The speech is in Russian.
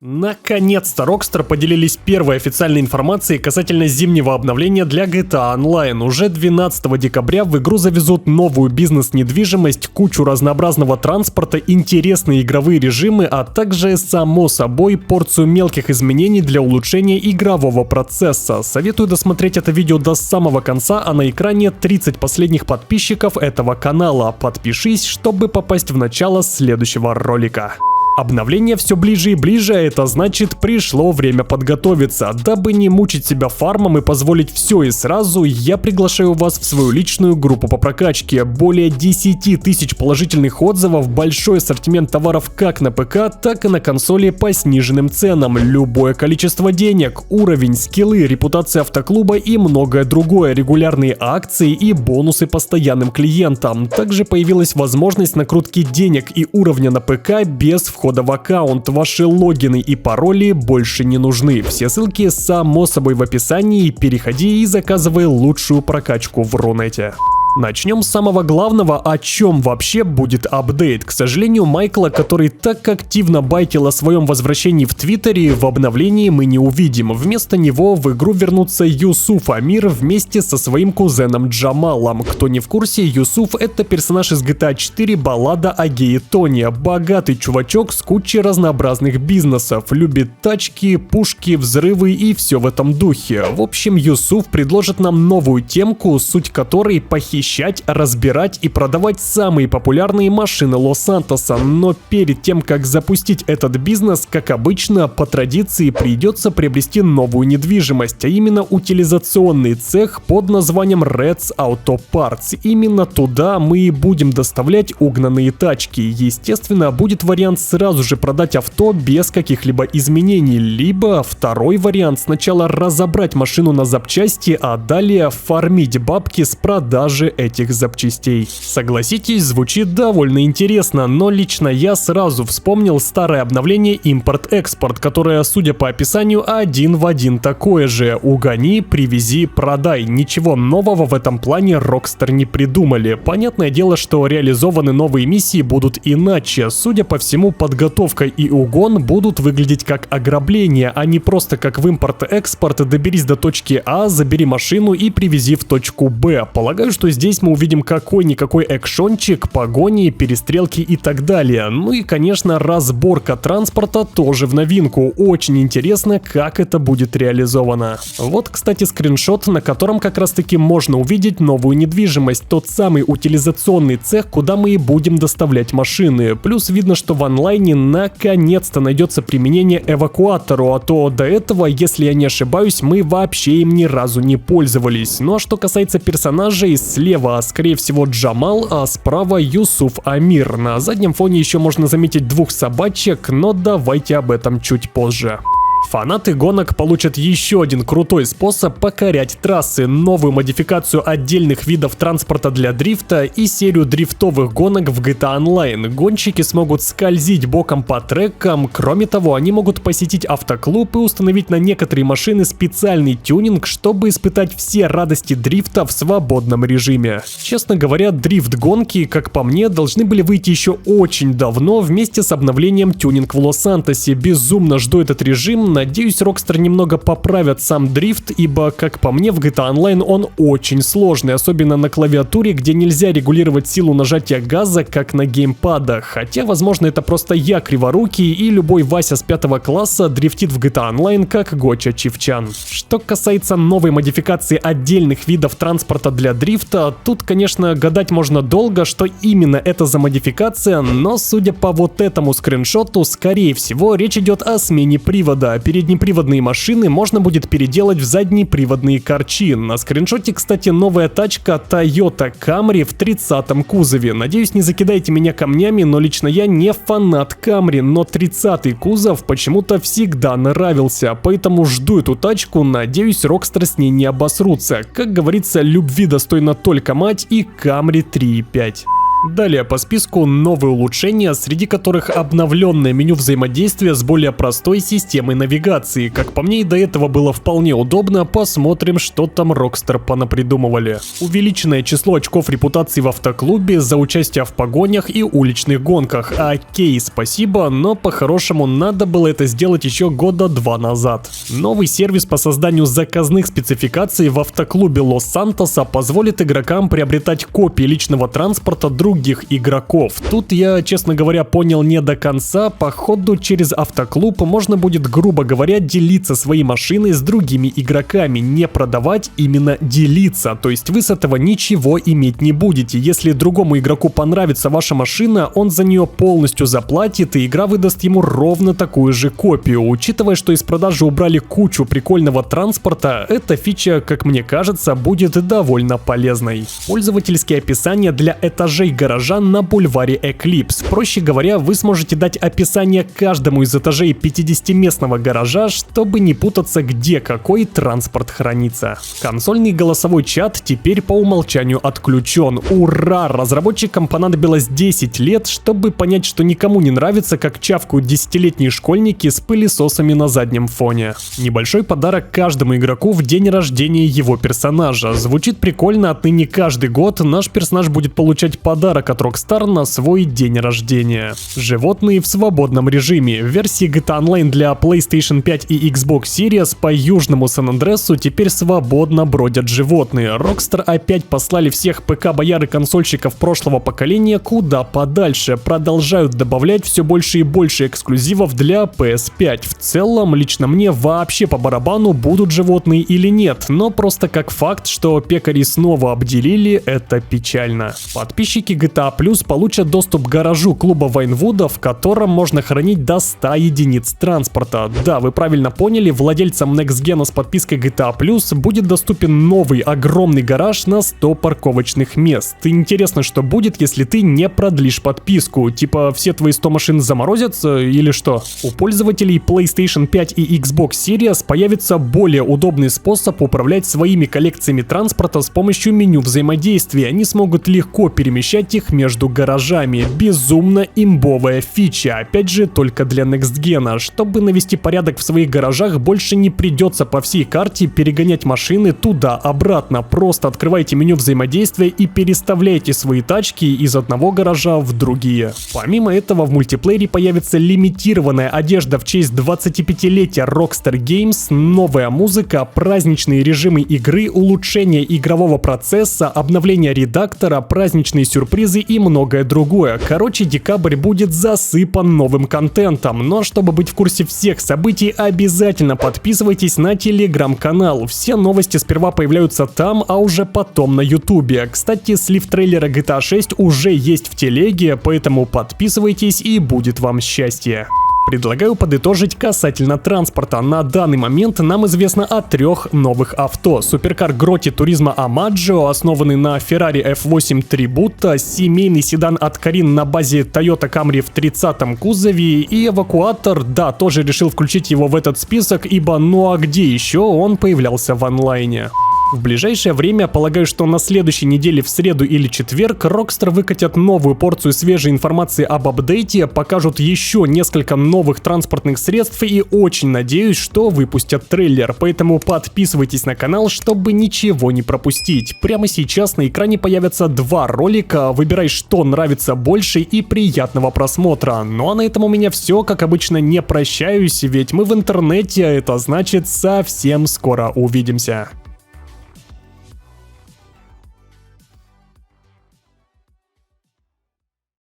Наконец-то Rockstar поделились первой официальной информацией касательно зимнего обновления для GTA Online. Уже 12 декабря в игру завезут новую бизнес-недвижимость, кучу разнообразного транспорта, интересные игровые режимы, а также, само собой, порцию мелких изменений для улучшения игрового процесса. Советую досмотреть это видео до самого конца, а на экране 30 последних подписчиков этого канала. Подпишись, чтобы попасть в начало следующего ролика. Обновление все ближе и ближе, а это значит, пришло время подготовиться. Дабы не мучить себя фармом и позволить все и сразу, я приглашаю вас в свою личную группу по прокачке. Более 10 тысяч положительных отзывов, большой ассортимент товаров как на ПК, так и на консоли по сниженным ценам, любое количество денег, уровень, скиллы, репутация автоклуба и многое другое, регулярные акции и бонусы постоянным клиентам. Также появилась возможность накрутки денег и уровня на ПК без входа в аккаунт. Ваши логины и пароли больше не нужны. Все ссылки само собой в описании. Переходи и заказывай лучшую прокачку в Рунете. Начнем с самого главного, о чем вообще будет апдейт. К сожалению, Майкла, который так активно байтил о своем возвращении в Твиттере, в обновлении мы не увидим. Вместо него в игру вернутся Юсуф Амир вместе со своим кузеном Джамалом. Кто не в курсе, Юсуф — это персонаж из GTA 4 «Баллада о гее Тони». Богатый чувачок с кучей разнообразных бизнесов. Любит тачки, пушки, взрывы и все в этом духе. В общем, Юсуф предложит нам новую темку, суть которой — похищение, разбирать и продавать самые популярные машины Лос-Сантоса. Но перед тем, как запустить этот бизнес, как обычно, по традиции придется приобрести новую недвижимость, а именно утилизационный цех под названием Red's Auto Parts. Именно туда мы и будем доставлять угнанные тачки. Естественно, будет вариант сразу же продать авто без каких-либо изменений, либо второй вариант — сначала разобрать машину на запчасти, а далее фармить бабки с продажи этих запчастей. Согласитесь, звучит довольно интересно, но лично я сразу вспомнил старое обновление Импорт-Экспорт, которое, судя по описанию, один в один такое же. Угони, привези, продай. Ничего нового в этом плане Rockstar не придумали. Понятное дело, что реализованы новые миссии будут иначе. Судя по всему, подготовка и угон будут выглядеть как ограбление, а не просто как в Импорт-Экспорт: доберись до точки А, забери машину и привези в точку Б. Полагаю, что здесь мы увидим какой-никакой экшончик, погони, перестрелки и так далее. Ну и, конечно, разборка транспорта тоже в новинку. Очень интересно, как это будет реализовано. Вот, кстати, скриншот, на котором как раз-таки можно увидеть новую недвижимость. Тот самый утилизационный цех, куда мы и будем доставлять машины. Плюс видно, что в онлайне наконец-то найдется применение эвакуатору, а то до этого, если я не ошибаюсь, мы вообще им ни разу не пользовались. Ну а что касается персонажей, слева, скорее всего, Джамал, а справа Юсуф Амир. На заднем фоне еще можно заметить двух собачек, но давайте об этом чуть позже. Фанаты гонок получат еще один крутой способ покорять трассы, новую модификацию отдельных видов транспорта для дрифта и серию дрифтовых гонок в GTA Online. Гонщики смогут скользить боком по трекам, кроме того, они могут посетить автоклуб и установить на некоторые машины специальный тюнинг, чтобы испытать все радости дрифта в свободном режиме. Честно говоря, дрифт-гонки, как по мне, должны были выйти еще очень давно вместе с обновлением тюнинг в Лос-Сантосе. Безумно жду этот режим. Надеюсь, Rockstar немного поправят сам дрифт, ибо, как по мне, в GTA Online он очень сложный, особенно на клавиатуре, где нельзя регулировать силу нажатия газа, как на геймпадах. Хотя, возможно, это просто я криворукий, и любой Вася с 5 класса дрифтит в GTA Online, как Гоча Чивчан. Что касается новой модификации отдельных видов транспорта для дрифта, тут, конечно, гадать можно долго, что именно это за модификация, но, судя по вот этому скриншоту, скорее всего, речь идет о смене привода. Переднеприводные машины можно будет переделать в заднеприводные корчи. На скриншоте, кстати, новая тачка Toyota Camry в 30-м кузове. Надеюсь, не закидайте меня камнями, но лично я не фанат Camry, но 30-й кузов почему-то всегда нравился, поэтому жду эту тачку, надеюсь, Rockstar с ней не обосрутся. Как говорится, любви достойна только мать и Camry 3.5. Далее по списку новые улучшения, среди которых обновленное меню взаимодействия с более простой системой навигации. Как по мне, и до этого было вполне удобно, посмотрим, что там Rockstar понапридумывали. Увеличенное число очков репутации в автоклубе за участие в погонях и уличных гонках. Окей, спасибо, но по-хорошему надо было это сделать еще года 2 назад. Новый сервис по созданию заказных спецификаций в автоклубе Лос-Сантоса позволит игрокам приобретать копии личного транспорта других игроков. Тут я, честно говоря, понял не до конца. Походу, через автоклуб можно будет, грубо говоря, делиться своей машиной с другими игроками. Не продавать, именно делиться. То есть вы с этого ничего иметь не будете. Если другому игроку понравится ваша машина, он за нее полностью заплатит, и игра выдаст ему ровно такую же копию. Учитывая, что из продажи убрали кучу прикольного транспорта, эта фича, как мне кажется, будет довольно полезной. Пользовательские описания для этажей гаража на бульваре Эклипс. Проще говоря, вы сможете дать описание каждому из этажей 50-местного гаража, чтобы не путаться, где какой транспорт хранится. Консольный голосовой чат теперь по умолчанию отключен. Ура! Разработчикам понадобилось 10 лет, чтобы понять, что никому не нравится, как чавкают 10-летние школьники с пылесосами на заднем фоне. Небольшой подарок каждому игроку в день рождения его персонажа. Звучит прикольно, отныне каждый год наш персонаж будет получать подарок от Rockstar на свой день рождения. Животные в свободном режиме. В версии GTA Online для PlayStation 5 и Xbox Series по южному Сан-Андресу теперь свободно бродят животные. Rockstar опять послали всех ПК-бояр и консольщиков прошлого поколения куда подальше. Продолжают добавлять все больше и больше эксклюзивов для PS5. В целом, лично мне вообще по барабану, будут животные или нет, но просто как факт, что пекари снова обделили, это печально. Подписчики GTA Plus получат доступ к гаражу клуба Вайнвуда, в котором можно хранить до 100 единиц транспорта. Да, вы правильно поняли, владельцам Next Gen с подпиской GTA Plus будет доступен новый огромный гараж на 100 парковочных мест. Интересно, что будет, если ты не продлишь подписку? Типа все твои 100 машин заморозятся или что? У пользователей PlayStation 5 и Xbox Series появится более удобный способ управлять своими коллекциями транспорта с помощью меню взаимодействия. Они смогут легко перемещать их между гаражами. Безумно имбовая фича, опять же только для Next Gen. Чтобы навести порядок в своих гаражах, больше не придется по всей карте перегонять машины туда-обратно. Просто открывайте меню взаимодействия и переставляйте свои тачки из одного гаража в другие. Помимо этого, в мультиплеере появится лимитированная одежда в честь 25-летия Rockstar Games, новая музыка, праздничные режимы игры, улучшение игрового процесса, обновление редактора, праздничные сюрпризы и многое другое. Короче, декабрь будет засыпан новым контентом. Но чтобы быть в курсе всех событий, обязательно подписывайтесь на телеграм-канал. Все новости сперва появляются там, а уже потом на ютубе. Кстати, слив трейлера GTA 6 уже есть в телеге, поэтому подписывайтесь и будет вам счастье. Предлагаю подытожить касательно транспорта. На данный момент нам известно о 3 новых авто. Суперкар Гроти Туризма Амаджо, основанный на Ferrari F8 Tributo, семейный седан от Carin на базе Toyota Camry в 30-м кузове и эвакуатор, да, тоже решил включить его в этот список, ибо ну а где еще он появлялся в онлайне. В ближайшее время, полагаю, что на следующей неделе в среду или четверг Rockstar выкатят новую порцию свежей информации об апдейте, покажут еще несколько новых транспортных средств и очень надеюсь, что выпустят трейлер. Поэтому подписывайтесь на канал, чтобы ничего не пропустить. Прямо сейчас на экране появятся 2 ролика, выбирай, что нравится больше, и приятного просмотра. Ну а на этом у меня все, как обычно, не прощаюсь, ведь мы в интернете, а это значит совсем скоро увидимся.